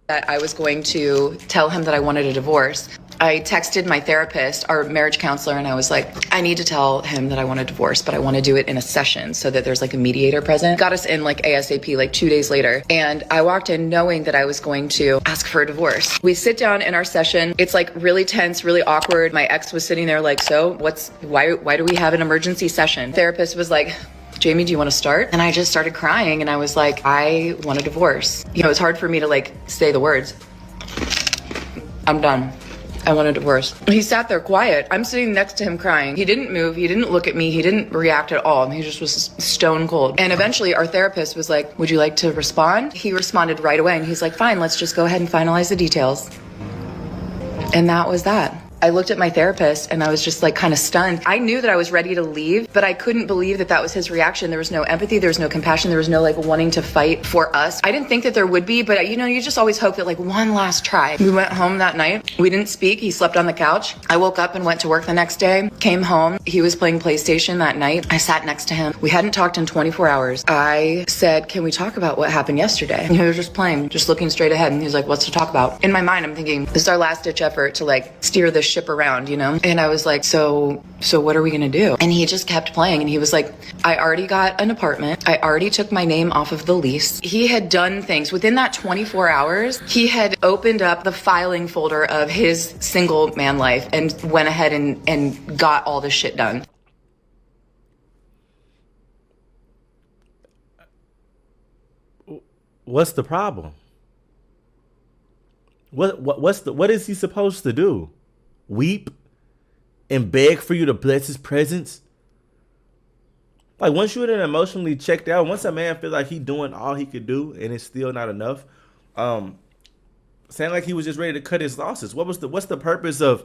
that I was going to tell him that I wanted a divorce. I texted my therapist, our marriage counselor, and I was like, I need to tell him that I want a divorce, but I want to do it in a session so that there's like a mediator present. Got us in like ASAP, like 2 days later. And I walked in knowing that I was going to ask for a divorce. We sit down in our session. It's like really tense, really awkward. My ex was sitting there like, so why do we have an emergency session? Therapist was like, Jamie, do you want to start? And I just started crying and I was like, I want a divorce. You know, it's hard for me to like say the words. I'm done. I want a divorce. He sat there quiet. I'm sitting next to him crying. He didn't move. He didn't look at me. He didn't react at all. He just was stone cold. And eventually our therapist was like, would you like to respond? He responded right away and he's like, fine, let's just go ahead and finalize the details. And that was that. I looked at my therapist and I was just like kind of stunned. I knew that I was ready to leave, but I couldn't believe that that was his reaction. There was no empathy. There was no compassion. There was no like wanting to fight for us. I didn't think that there would be, but you know, you just always hope that like one last try. We went home that night. We didn't speak. He slept on the couch. I woke up and went to work the next day, came home. He was playing PlayStation that night. I sat next to him. We hadn't talked in 24 hours. I said, can we talk about what happened yesterday? And he was just playing, just looking straight ahead. And he was like, what's to talk about? In my mind, I'm thinking, this is our last ditch effort to like steer this ship around, you know? And I was like, so what are we gonna do? And he just kept playing and he was like, I already got an apartment. I already took my name off of the lease. He had done things within that 24 hours. He had opened up the filing folder of his single man life and went ahead and got all this shit done. What's the problem? What is he supposed to do? Weep and beg for you to bless his presence? Like, once you're emotionally checked out, once a man feels like he's doing all he could do and it's still not enough, saying like he was just ready to cut his losses. What's the purpose of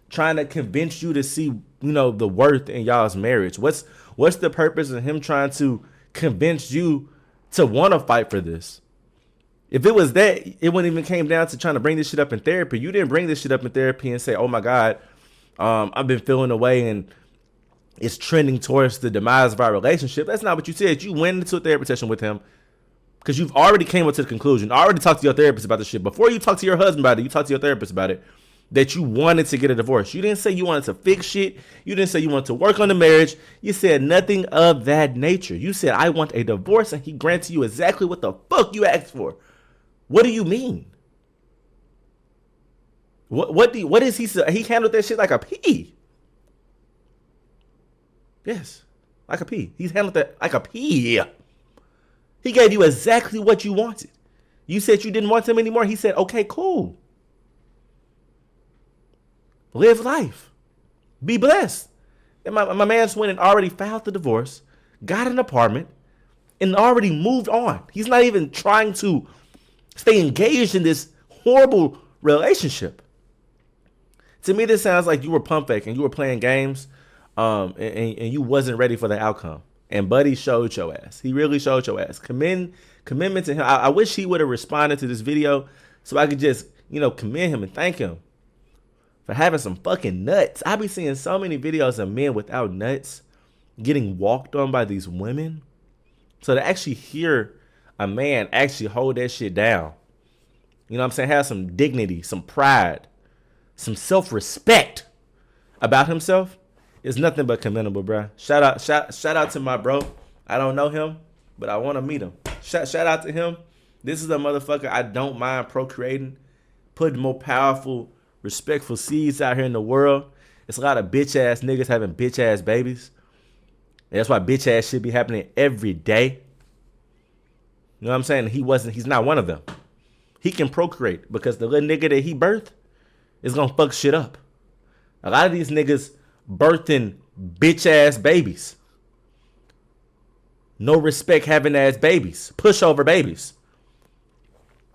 trying to convince you to see, you know, the worth in y'all's marriage? What's the purpose of him trying to convince you to want to fight for this? If it was that, it wouldn't even came down to trying to bring this shit up in therapy. You didn't bring this shit up in therapy and say, oh my God, I've been feeling away and it's trending towards the demise of our relationship. That's not what you said. You went into a therapy session with him because you've already came up to the conclusion, already talked to your therapist about the shit. Before you talk to your husband about it, you talked to your therapist about it, that you wanted to get a divorce. You didn't say you wanted to fix shit. You didn't say you wanted to work on the marriage. You said nothing of that nature. You said, I want a divorce, and he granted you exactly what the fuck you asked for. What do you mean? What is he? He handled that shit like a P. Yes, like a P. He's handled that like a P. He gave you exactly what you wanted. You said you didn't want him anymore. He said, okay, cool. Live life. Be blessed. And my man's went and already filed the divorce, got an apartment, and already moved on. He's not even trying to stay engaged in this horrible relationship. To me, this sounds like you were pump faking. You were playing games, and you wasn't ready for the outcome. And Buddy showed your ass. He really showed your ass. Commitment to him. I wish he would have responded to this video so I could just, you know, commend him and thank him for having some fucking nuts. I be seeing so many videos of men without nuts getting walked on by these women. So to actually hear a man actually hold that shit down, you know what I'm saying, have some dignity, some pride, some self-respect about himself, is nothing but commendable, bro. Shout out to my bro. I don't know him, but I want to meet him. Shout out to him. This is a motherfucker I don't mind procreating, putting more powerful, respectful seeds out here in the world. It's a lot of bitch ass niggas having bitch ass babies. And that's why bitch ass shit be happening every day. You know what I'm saying? He's not one of them. He can procreate because the little nigga that he birthed is gonna fuck shit up. A lot of these niggas birthing bitch ass babies. No respect having ass babies. Pushover babies.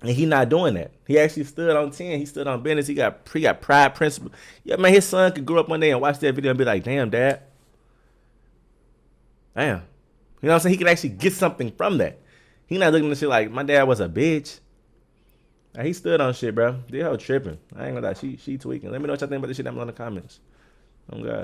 And he not doing that. He actually stood on 10. He stood on business. He got pride, principle. Yeah, man, his son could grow up one day and watch that video and be like, damn, dad. Damn. You know what I'm saying? He could actually get something from that. He not looking at shit like, my dad was a bitch. Like, he stood on shit, bro. This hoe tripping. I ain't gonna lie. She tweaking. Let me know what y'all think about this shit down below in the comments. Oh, God.